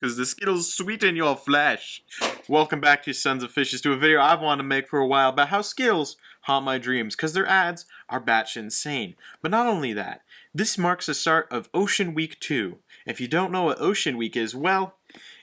because the Skittles sweeten your flesh. Welcome back to Sons of Fishes, to a video I've wanted to make for a while about how Skittles haunt my dreams, because their ads are batshit insane. But not only that, this marks the start of Ocean Week 2. If you don't know what Ocean Week is, well,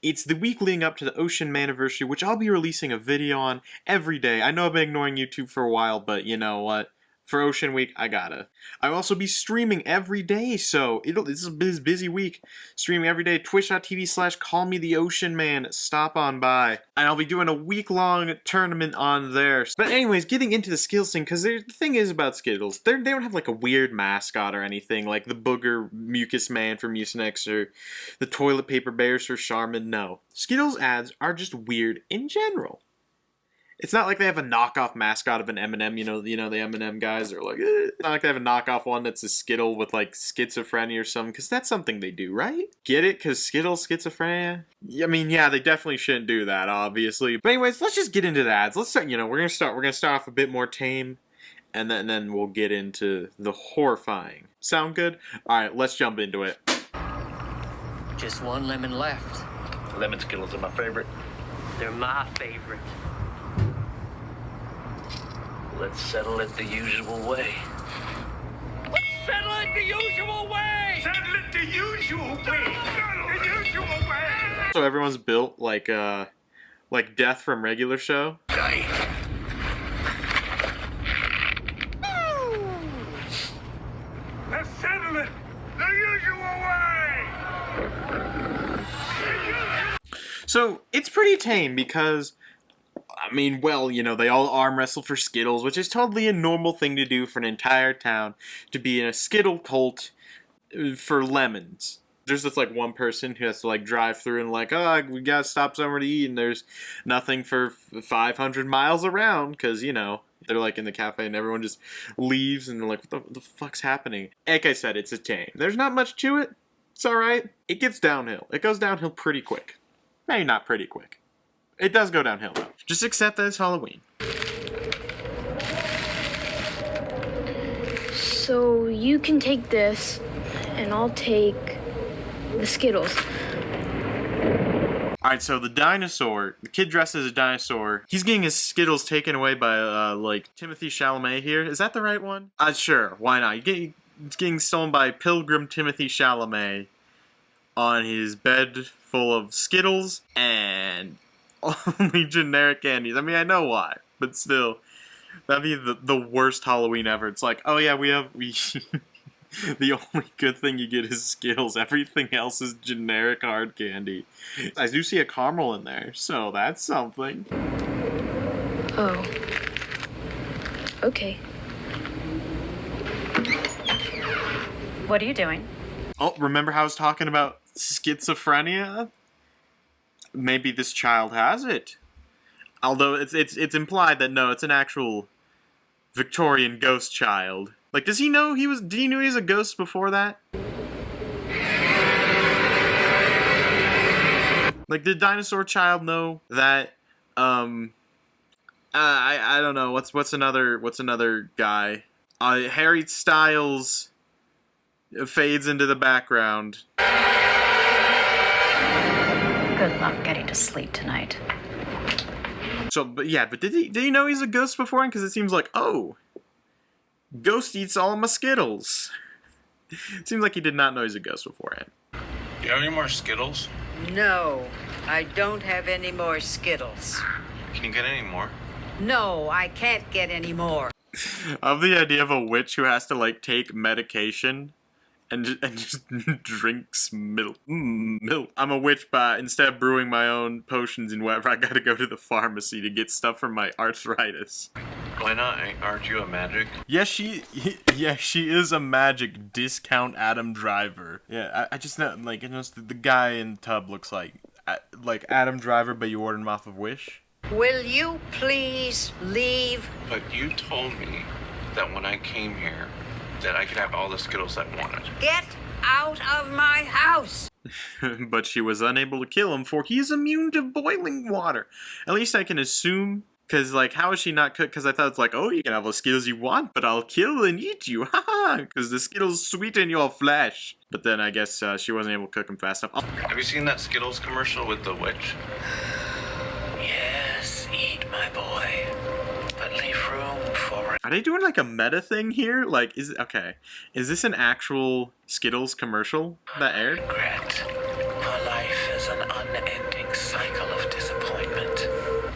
it's the week leading up to the Ocean Maniversary, which I'll be releasing a video on every day. I know I've been ignoring YouTube for a while, but you know what? For Ocean Week, I gotta. I'll also be streaming every day, so this is a busy week. Streaming every day, twitch.tv/callmetheoceanman. Stop on by. And I'll be doing a week-long tournament on there. But anyways, getting into the Skittles thing, because the thing is about Skittles, they don't have like a weird mascot or anything, like the Booger Mucus Man from Mucinex or the Toilet Paper Bears for Charmin. No. Skittles ads are just weird in general. It's not like they have a knockoff mascot of an M&M, you know the M&M guys are like, It's not like they have a knockoff one that's a Skittle with like schizophrenia or something, because that's something they do, right? Get it? Because Skittles, schizophrenia? I mean, yeah, they definitely shouldn't do that, obviously. But anyways, let's just get into the ads. Let's start, we're gonna start off a bit more tame, and then we'll get into the horrifying. Sound good? Alright, let's jump into it. Just one lemon left. Lemon Skittles are my favorite. They're my favorite. Let's settle it the usual way. Let's settle it the usual way! Settle it the usual way! The usual way! So everyone's built like Death from Regular Show. Die. Let's settle it the usual way! So it's pretty tame because, I mean, well, they all arm wrestle for Skittles, which is totally a normal thing to do for an entire town, to be in a Skittle cult for lemons. There's just like one person who has to like drive through and like, oh, we gotta stop somewhere to eat, and there's nothing for 500 miles around, because, they're like in the cafe and everyone just leaves and they're like, what the fuck's happening? Like I said, it's a tame. There's not much to it. It's alright. It gets downhill. It goes downhill pretty quick. Maybe not pretty quick. It does go downhill, though. Just accept that it's Halloween. So you can take this, and I'll take the Skittles. Alright, so the dinosaur, the kid dressed as a dinosaur, he's getting his Skittles taken away by, Timothée Chalamet here. Is that the right one? Sure, why not? It's getting stolen by Pilgrim Timothée Chalamet on his bed full of Skittles and only generic candies. I mean, I know why, but still, that'd be the worst Halloween ever. It's like, oh yeah, we the only good thing you get is Skittles. Everything else is generic hard candy. I do see a caramel in there, so that's something. Oh. Okay. What are you doing? Oh, remember how I was talking about schizophrenia? Maybe this child has it. Although it's implied that no, it's an actual Victorian ghost child. Like, did he know he was a ghost before that? Like, did dinosaur child know that I don't know, what's another guy? Harry Styles fades into the background. Good luck getting to sleep tonight. So, but did he know he's a ghost beforehand? Because it seems like, oh, ghost eats all of my Skittles. It seems like he did not know he's a ghost beforehand. Do you have any more Skittles? No, I don't have any more Skittles. Can you get any more? No, I can't get any more. I love the idea of a witch who has to, like, take medication and just drinks milk. Milk. I'm a witch, but instead of brewing my own potions and whatever, I gotta go to the pharmacy to get stuff for my arthritis. Why not? Aren't you a magic? Yes, she is a magic discount Adam Driver. Yeah, I just know, like, the guy in the tub looks like Adam Driver, but you ordered him off of Wish. Will you please leave? But you told me that when I came here, that I could have all the Skittles I wanted. Get out of my house! But she was unable to kill him, for he is immune to boiling water. At least I can assume, Because, like, how is she not cooked? Because I thought it's like, oh, you can have all the Skittles you want, but I'll kill and eat you. Haha, because the Skittles sweeten your flesh. But then I guess she wasn't able to cook them fast enough. Have you seen that Skittles commercial with the witch? Yes, eat, my boy. But leave room for Are they doing like a meta thing here? Like, is this an actual Skittles commercial that aired? regret. Our life is an unending cycle of disappointment.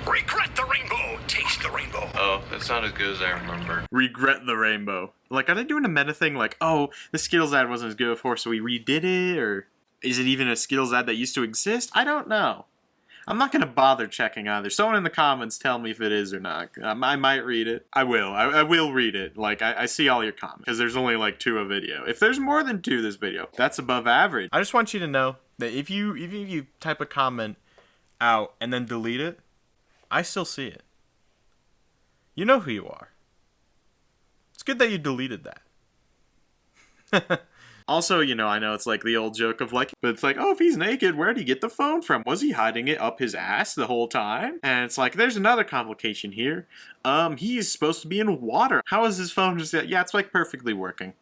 Regret the rainbow. Taste the rainbow. Oh, that's not as good as I remember. Regret the rainbow. Like, are they doing a meta thing? Like, oh, the Skittles ad wasn't as good before, so we redid it? Or is it even a Skittles ad that used to exist? I don't know. I'm not gonna bother checking either. Someone in the comments tell me if it is or not. I might read it. I will. I will read it. Like, I see all your comments. Because there's only like 2 a video. If there's more than 2 this video, that's above average. I just want you to know that if you type a comment out and then delete it, I still see it. You know who you are. It's good that you deleted that. Also, you know, I know it's like the old joke of like, but it's like, oh, if he's naked, where'd he get the phone from? Was he hiding it up his ass the whole time? And it's like, there's another complication here. He is supposed to be in water. How is his phone just, yeah, it's like perfectly working.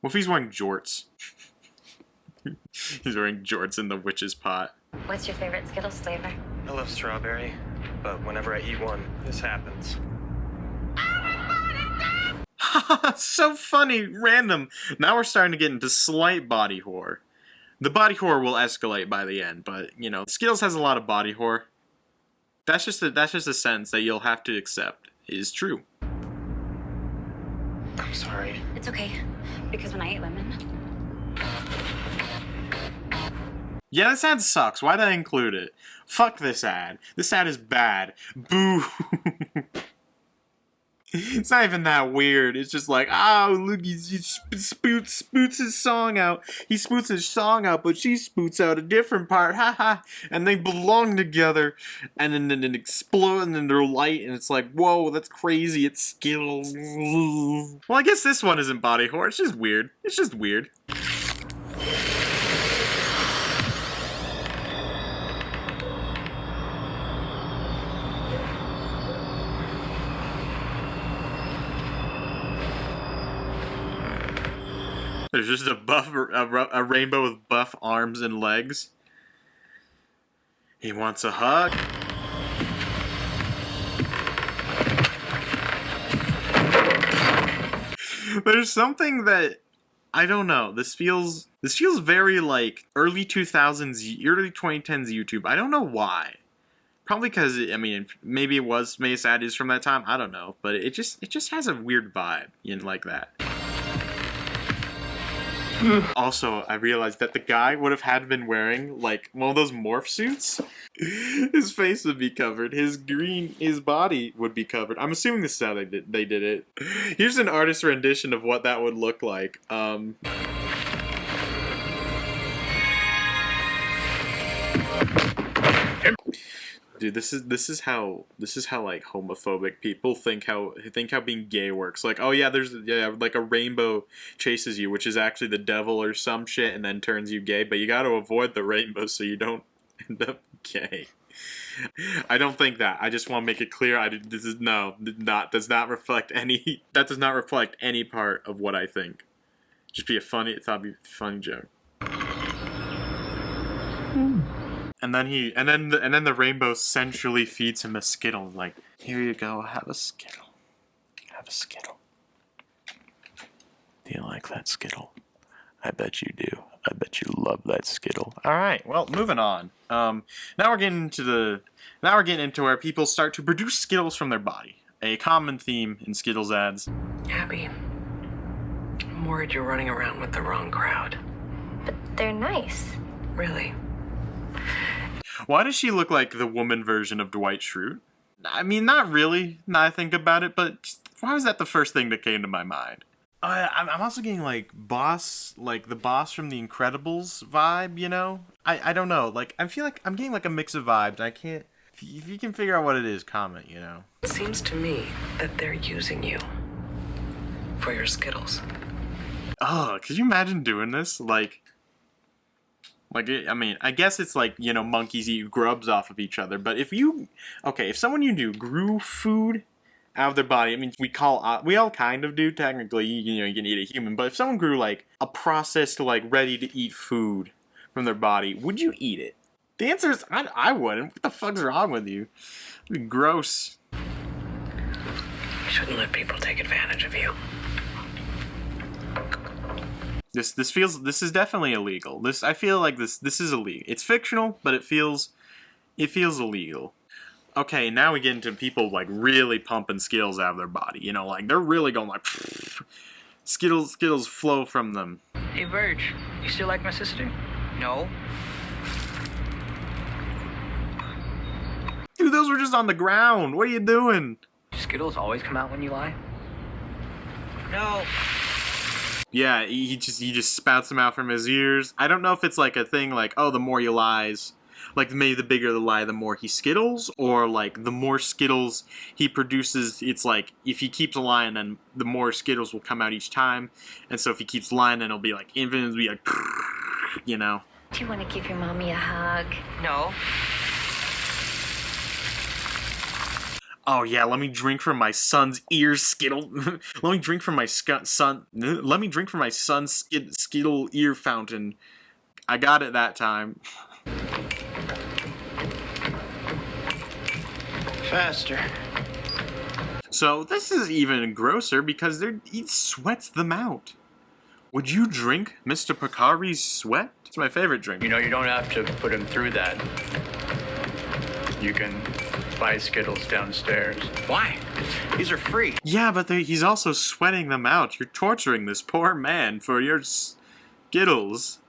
What if he's wearing jorts? He's wearing jorts in the witch's pot. What's your favorite Skittles flavor? I love strawberry, but whenever I eat one, this happens. So funny, random. Now we're starting to get into slight body horror. The body horror will escalate by the end, but you know, Skittles has a lot of body horror. That's just a sentence that you'll have to accept is true. I'm sorry. It's okay, because when I eat lemon, Yeah, this ad sucks. Why'd I include it? Fuck this ad. This ad is bad. Boo. It's not even that weird. It's just like, oh, look, he spoots his song out. He spoots his song out, but she spoots out a different part. Ha ha. And they belong together. And then it explodes and then they're light. And it's like, whoa, that's crazy. It's Skittles. Well, I guess this one isn't body horror. It's just weird. It's just weird. There's just a rainbow with buff arms and legs. He wants a hug. There's something that I don't know. This feels very like early 2000s, early 2010s YouTube. I don't know why. Probably because I mean maybe it was Sad is from that time. I don't know, but it just has a weird vibe like that. Also, I realized that the guy would have had been wearing like one of those morph suits. His face would be covered. His body would be covered. I'm assuming this is how they did it. Here's an artist rendition of what that would look like. Dude, this is how like homophobic people think how being gay works. Like, oh yeah, there's like a rainbow chases you, which is actually the devil or some shit, and then turns you gay. But you got to avoid the rainbow so you don't end up gay. I don't think that. I just want to make it clear. That does not reflect any part of what I think. Just be a funny joke. And then the rainbow sensually feeds him a Skittle. Like, here you go, have a Skittle. Have a Skittle. Do you like that Skittle? I bet you do. I bet you love that Skittle. Alright, well, moving on. Now we're getting into where people start to produce Skittles from their body. A common theme in Skittles ads. Abby, I'm worried you're running around with the wrong crowd. But they're nice. Really? Why does she look like the woman version of Dwight Schrute? I mean, not really, now I think about it, but why was that the first thing that came to my mind? I'm also getting like the boss from The Incredibles vibe, you know? I don't know, like, I feel like I'm getting like a mix of vibes. I can't, if you can figure out what it is, comment, you know? It seems to me that they're using you for your Skittles. Oh, could you imagine doing this? Like, Like, I mean, I guess it's like, you know, monkeys eat grubs off of each other. But if you, okay, if someone you knew grew food out of their body, I mean, we all kind of do, technically, you know, you can eat a human. But if someone grew, like, a processed, like, ready-to-eat food from their body, would you eat it? The answer is, I wouldn't. What the fuck's wrong with you? It'd be gross. You shouldn't let people take advantage of you. This is definitely illegal. I feel like this is illegal. It's fictional, but it feels illegal. Okay, now we get into people like really pumping Skittles out of their body. You know, like they're really going like Skittles flow from them. Hey Verge, you still like my sister? No. Dude, those were just on the ground. What are you doing? Skittles always come out when you lie? No. Yeah, he just spouts them out from his ears. I don't know if it's like a thing like, oh, the more he lies, like maybe the bigger the lie, the more he Skittles, or like the more Skittles he produces, it's like if he keeps lying, then the more Skittles will come out each time. And so if he keeps lying, then it'll be like infinite, it'll be like, you know. Do you want to give your mommy a hug? No. Oh yeah, let me drink from my son's ear Skittle. Let me drink from my son's Skittle ear fountain. I got it that time. Faster. So this is even grosser because he sweats them out. Would you drink Mr. Picari's sweat? It's my favorite drink. You know, you don't have to put him through that. You can buy Skittles downstairs. Why? These are free. Yeah, but he's also sweating them out. You're torturing this poor man for your Skittles.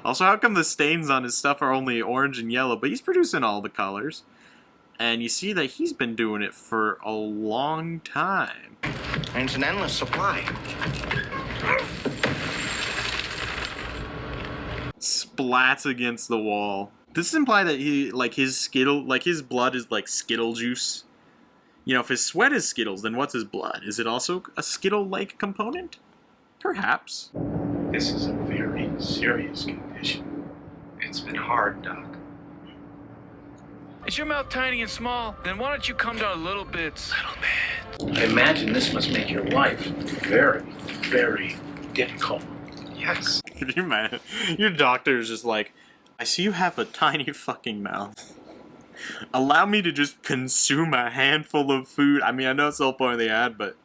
Also, how come the stains on his stuff are only orange and yellow, but he's producing all the colors? And you see that he's been doing it for a long time. And it's an endless supply. Splats against the wall. Does this imply that his blood is like Skittle juice? You know, if his sweat is Skittles, then what's his blood? Is it also a Skittle-like component? Perhaps. This is a very serious condition. It's been hard, Doc. Is your mouth tiny and small? Then why don't you come down a little bit? I imagine this must make your life very, very difficult. Yes. Could you imagine? Your doctor is just like, I see you have a tiny fucking mouth. Allow me to just consume a handful of food. I mean, I know it's the whole point of the ad, but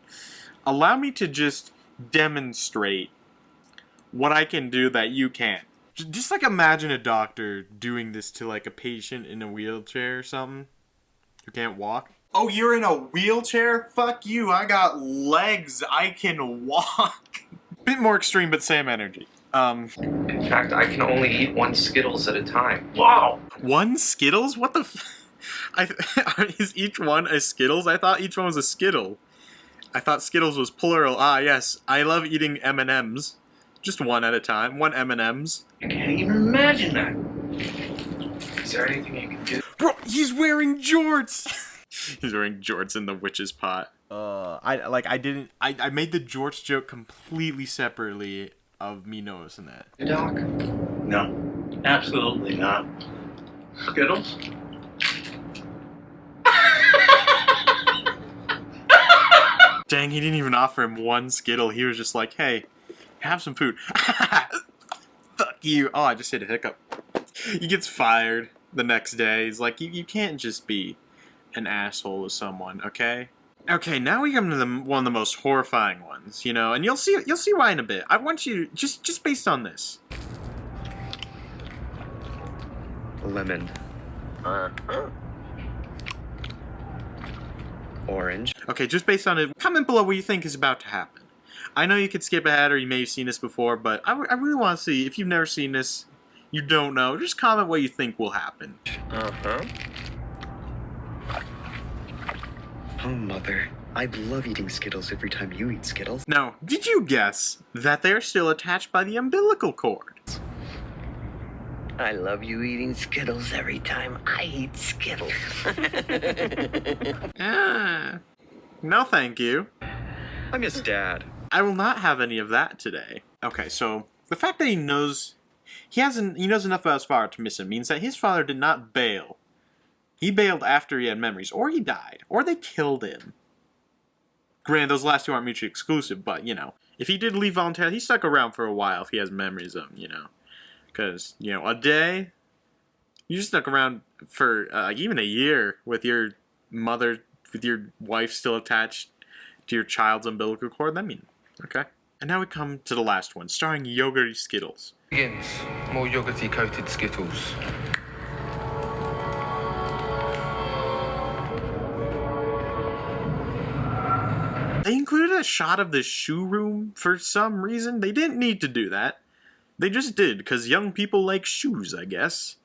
allow me to just demonstrate what I can do that you can't. Just like imagine a doctor doing this to like a patient in a wheelchair or something who can't walk. Oh, you're in a wheelchair? Fuck you, I got legs, I can walk. Bit more extreme, but same energy. In fact, I can only eat one Skittles at a time. Wow! One Skittles? What the is each one a Skittles? I thought each one was a Skittle. I thought Skittles was plural. Ah, yes. I love eating M&Ms. Just one at a time. One M&Ms. I can't even imagine that. Is there anything you can do? Bro, he's wearing jorts! He's wearing jorts in the witch's pot. I made the jorts joke completely separately of me noticing that. Doc? No, absolutely not. Skittles? Dang, he didn't even offer him one Skittle. He was just like, hey, have some food. Fuck you. Oh, I just hit a hiccup. He gets fired the next day. He's like, you can't just be an asshole to someone, okay? Okay, now we come to one of the most horrifying ones, you know, and you'll see why in a bit. I want you just based on this. Lemon. Orange. Okay, just based on it, comment below what you think is about to happen. I know you could skip ahead or you may have seen this before, but I really want to see, if you've never seen this, you don't know, just comment what you think will happen. Oh, Mother. I love eating Skittles every time you eat Skittles. Now, did you guess that they're still attached by the umbilical cord? I love you eating Skittles every time I eat Skittles. No thank you. I miss Dad. I will not have any of that today. Okay, so the fact that he knows he knows enough about his father to miss him, means that his father did not bail. He bailed after he had memories, or he died, or they killed him. Granted, those last two aren't mutually exclusive, but, you know, if he did leave voluntarily, he stuck around for a while if he has memories of him, you know. Because, you know, a day, you just stuck around for even a year with your mother, with your wife still attached to your child's umbilical cord. I mean, okay. And now we come to the last one, starring yogurty Skittles. Begins. More yogurty coated Skittles. They included a shot of the shoe room for some reason. They didn't need to do that. They just did, because young people like shoes, I guess.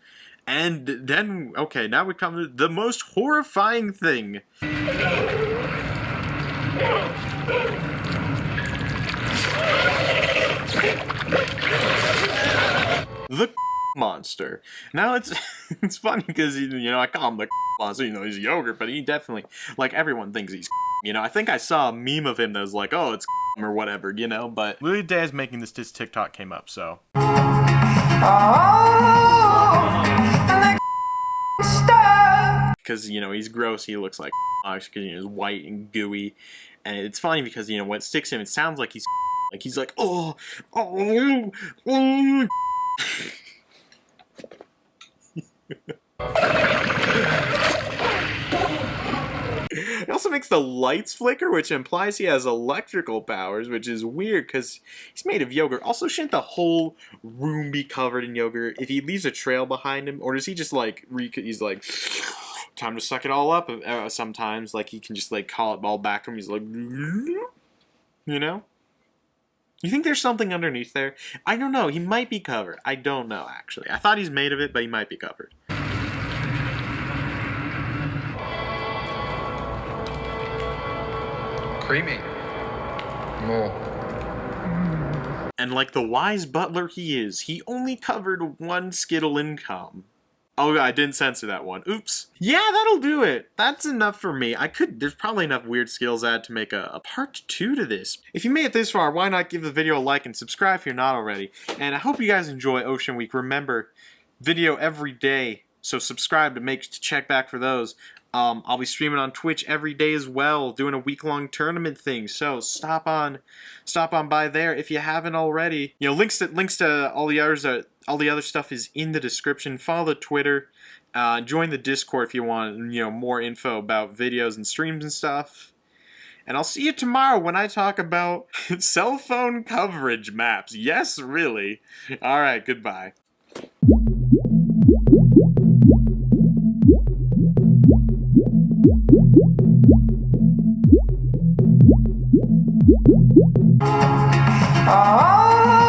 And then, okay, now we come to the most horrifying thing. The monster. Now it's funny because, you know, I call him the monster, you know, he's yogurt, but he definitely, like, everyone thinks he's, you know, I think I saw a meme of him that was like, oh, it's or whatever, you know, but literally the day I was making this TikTok came up, so. Because, you know, he's gross, he looks like because, you know, he's white and gooey, and it's funny because, you know, when it sticks to him, it sounds like he's like, oh. It also makes the lights flicker, which implies he has electrical powers, which is weird because he's made of yogurt. Also, shouldn't the whole room be covered in yogurt if he leaves a trail behind him? Or does he just like, he's like, time to suck it all up sometimes? Like, he can just like call it all back to him. He's like, you know? You think there's something underneath there? I don't know. He might be covered. I don't know, actually. I thought he's made of it, but he might be covered. Creamy. More. And like the wise butler he is, he only covered one Skittle income. Oh, I didn't censor that one. Oops. Yeah, that'll do it. That's enough for me. There's probably enough weird Skittles add to make a part 2 to this. If you made it this far, why not give the video a like and subscribe if you're not already. And I hope you guys enjoy Ocean Week. Remember, video every day, so subscribe to check back for those. I'll be streaming on Twitch every day as well, doing a week-long tournament thing. So stop on by there if you haven't already. You know, links to all the other stuff is in the description. Follow the Twitter, join the Discord if you want, you know, more info about videos and streams and stuff. And I'll see you tomorrow when I talk about cell phone coverage maps. Yes, really. All right, goodbye. Oh